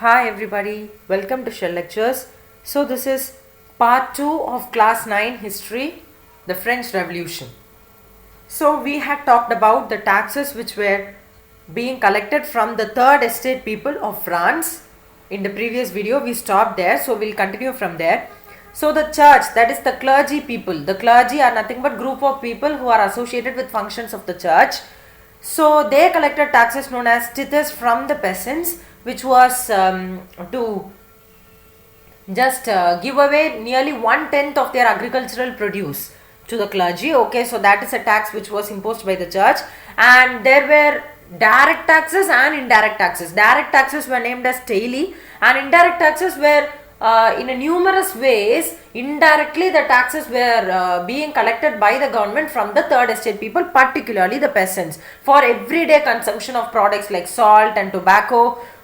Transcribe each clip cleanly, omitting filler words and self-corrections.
Hi everybody, welcome to Shell Lectures. So this is part 2 of class 9 history, the French Revolution. So we had talked about the taxes which were being collected from the third estate people of France. In the previous video we stopped there, so we'll continue from there. So the church, that is the clergy people, the clergy are nothing but group of people who are associated with functions of the church. So they collected taxes known as tithes from the peasants, which was to just give away nearly 1/10 of their agricultural produce to the clergy. Okay, so that is a tax which was imposed by the church, and there were direct taxes and indirect taxes. Direct taxes were named as tailli, and indirect taxes were in a numerous ways. Indirectly the taxes were being collected by the government from the third estate people, particularly the peasants, for everyday consumption of products like salt and tobacco.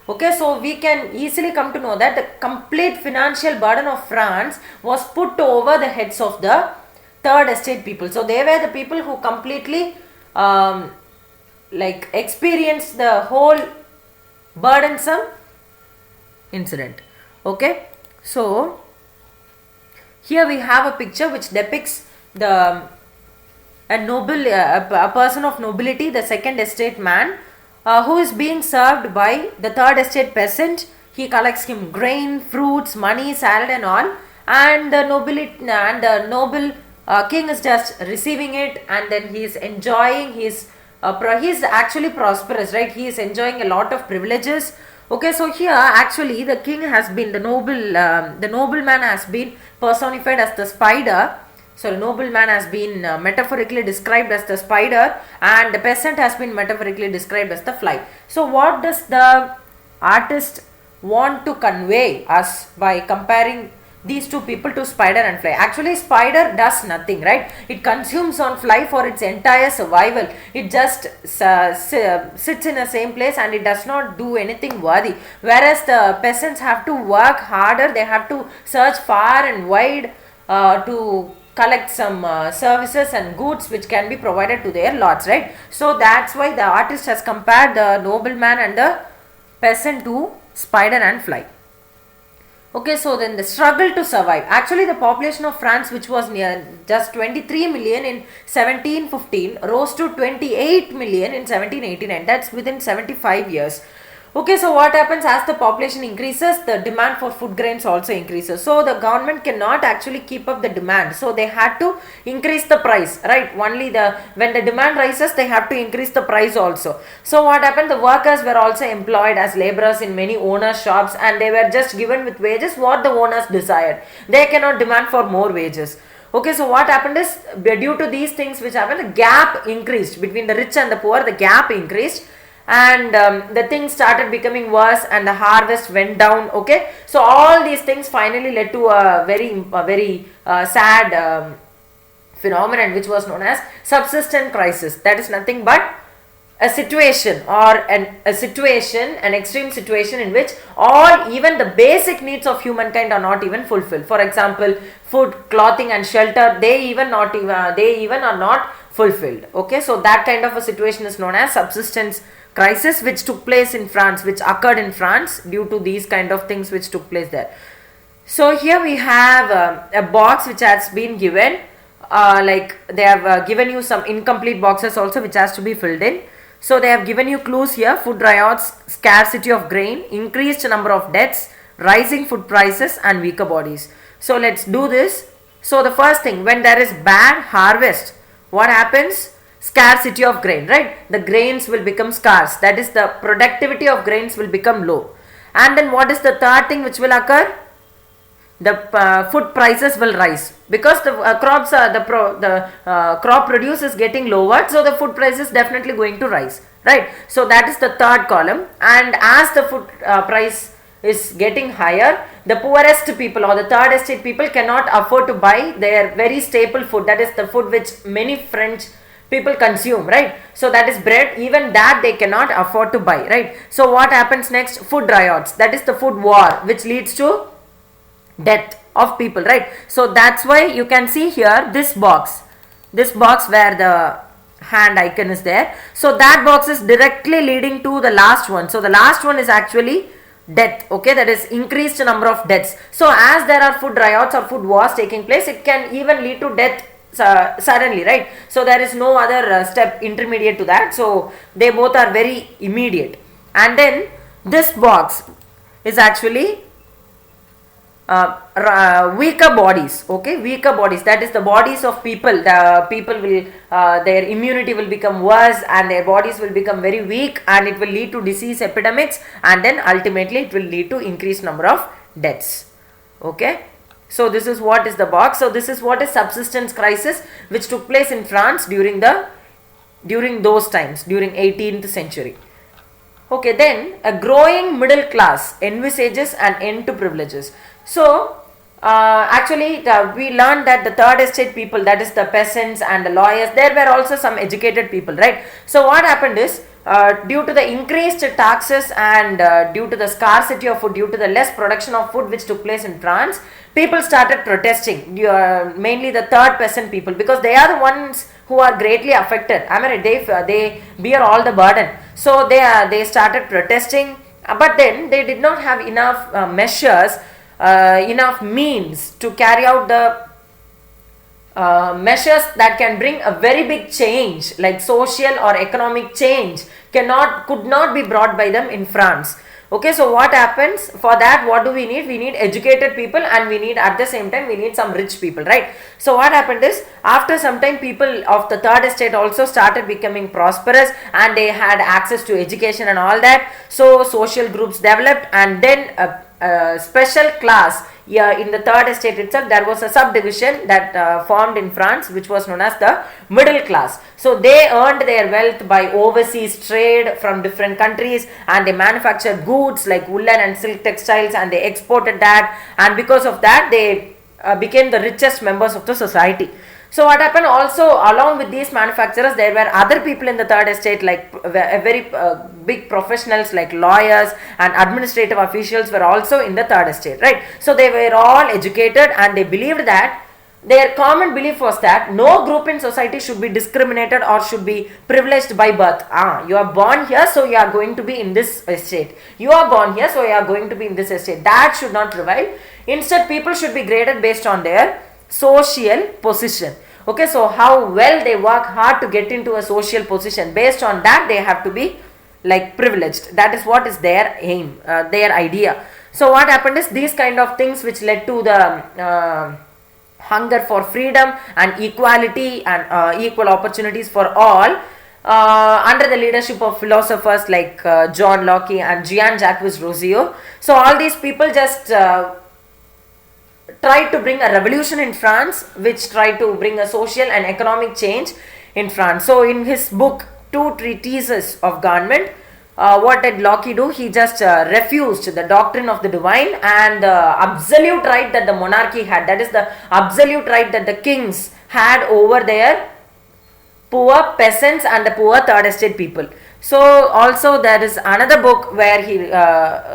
Okay, so we can easily come to know that the complete financial burden of France was put over the heads of the third estate people. So they were the people who completely experienced the whole burdensome incident. Okay, so here we have a picture which depicts a person of nobility, the second estate man, who is being served by the third estate peasant. He collects him grain, fruits, money, salad and all, and the noble king is just receiving it, and then he is enjoying his he is actually prosperous, right? He is enjoying a lot of privileges. Okay, so here actually the king has been the nobleman has been personified as the spider. So the nobleman has been metaphorically described as the spider, and the peasant has been metaphorically described as the fly. So what does the artist want to convey us by comparing these two people to spider and fly? Actually spider does nothing, right? It consumes on fly for its entire survival. It just sits in the same place and it does not do anything worthy, whereas the peasants have to work harder. They have to search far and wide to collect some services and goods which can be provided to their lords, right? So that's why the artist has compared the nobleman and the peasant to spider and fly. Okay, so then the struggle to survive. Actually the population of France, which was near just 23 million in 1715, rose to 28 million in 1789. That's within 75 years. Okay, so what happens as the population increases, the demand for food grains also increases. So the government cannot actually keep up the demand. So they had to increase the price, right? Only when the demand rises, they have to increase the price also. So what happened? The workers were also employed as laborers in many owners' shops, and they were just given with wages what the owners desired. They cannot demand for more wages. Okay, so what happened is, due to these things which happened, the gap increased between the rich and the poor. The gap increased, and the things started becoming worse, and the harvest went down. Okay, so all these things finally led to a very sad phenomenon which was known as subsistence crisis. That is nothing but a situation or an extreme situation in which even the basic needs of humankind are not even fulfilled. For example, food, clothing and shelter, they even are not fulfilled. Okay, so that kind of a situation is known as subsistence crisis, which took place in France, which occurred in France due to these kind of things which took place there. So here we have a box which has been given, they have given you some incomplete boxes also which has to be filled in. So they have given you clues here: food riots, scarcity of grain, increased number of deaths, rising food prices and weaker bodies. So let's do this. So the first thing, when there is bad harvest, what happens? Scarcity of grain, right? The grains will become scarce. That is, the productivity of grains will become low. And then what is the third thing which will occur? The food prices will rise, because the crop produce is getting lowered, so the food price is definitely going to rise, right? So that is the third column. And as the food price is getting higher, the poorest people or the third estate people cannot afford to buy their very staple food. That is the food which many French people consume, right? So that is bread. Even that they cannot afford to buy, right? So what happens next? Food riots. That is the food war, which leads to death of people, right? So that's why you can see here this box where the hand icon is there. So that box is directly leading to the last one. So the last one is actually death. Okay, that is increased number of deaths. So as there are food riots or food wars taking place, it can even lead to death suddenly, right? So there is no other step intermediate to that, so they both are very immediate. And then this box is actually weaker bodies. Okay, weaker bodies, that is the bodies of people. The people will their immunity will become worse and their bodies will become very weak, and it will lead to disease epidemics, and then ultimately it will lead to increased number of deaths. Okay, so this is what is the box. So this is what is subsistence crisis, which took place in France during those times, during 18th century. Okay, then a growing middle class envisages an end to privileges. So, actually, we learned that the third estate people, that is the peasants and the lawyers, there were also some educated people, right? So, what happened is, due to the increased taxes and due to the scarcity of food, due to the less production of food which took place in France, people started protesting, mainly the third peasant people, because they are the ones who are greatly affected. I mean, they bear all the burden. So they started protesting, but then they did not have enough measures, enough means to carry out the measures that can bring a very big change, like social or economic change, could not be brought by them in France. Okay, so what happens for that? What do we need? We need educated people, and we need, at the same time, we need some rich people, right? So what happened is, after some time, people of the third estate also started becoming prosperous, and they had access to education and all that. So social groups developed, and then a special class, yeah, in the third estate itself, there was a subdivision that formed in France, which was known as the middle class. So they earned their wealth by overseas trade from different countries, and they manufactured goods like woolen and silk textiles, and they exported that, and because of that they became the richest members of the society. So what happened also, along with these manufacturers, there were other people in the third estate, like very big professionals like lawyers and administrative officials were also in the third estate, right? So they were all educated, and they believed that, their common belief was that no group in society should be discriminated or should be privileged by birth. You are born here, so you are going to be in this estate. You are born here, so you are going to be in this estate. That should not prevail. Instead, people should be graded based on their social position. Okay, so how well they work hard to get into a social position, based on that they have to be like privileged. That is what is their aim, their idea. So what happened is, these kind of things which led to the hunger for freedom and equality and equal opportunities for all, under the leadership of philosophers like John Locke and Jean-Jacques Rousseau. So all these people just tried to bring a revolution in France, which tried to bring a social and economic change in France. So in his book, Two Treatises of Government, what did Locke do? He just refused the doctrine of the divine and the absolute right that the monarchy had. That is the absolute right that the kings had over their poor peasants and the poor third estate people. So also there is another book where he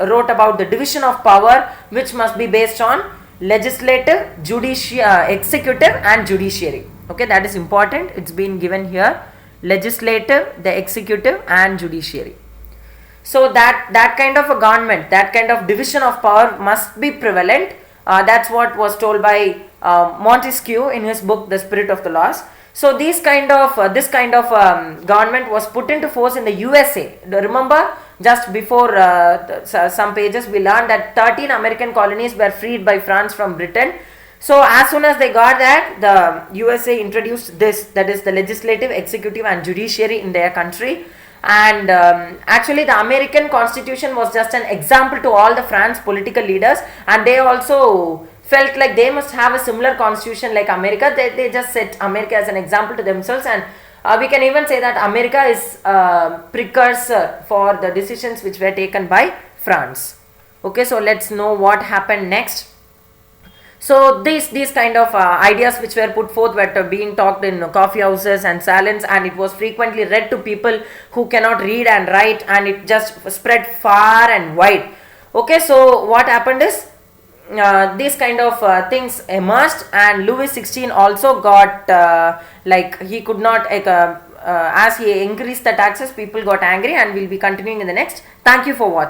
wrote about the division of power, which must be based on legislative, executive and judiciary. Okay, that is important. It's been given here. Legislative, the executive and judiciary. So that kind of a government, that kind of division of power must be prevalent. That's what was told by Montesquieu in his book The Spirit of the Laws. So this kind of government was put into force in the USA. Remember, just before some pages we learned that 13 American colonies were freed by France from Britain. So as soon as they got that, the USA introduced this, that is the legislative, executive and judiciary in their country. And actually the American constitution was just an example to all the France political leaders, and they also felt like they must have a similar constitution like America. They just set America as an example to themselves, and we can even say that America is a precursor for the decisions which were taken by France. Okay, so let's know what happened next. So these kind of ideas which were put forth were being talked in coffee houses and salons, and it was frequently read to people who cannot read and write, and it just spread far and wide. Okay, so what happened is, these kind of things emerged, and Louis XVI also got like he could not as he increased the taxes, people got angry, and we'll be continuing in the next. Thank you for watching.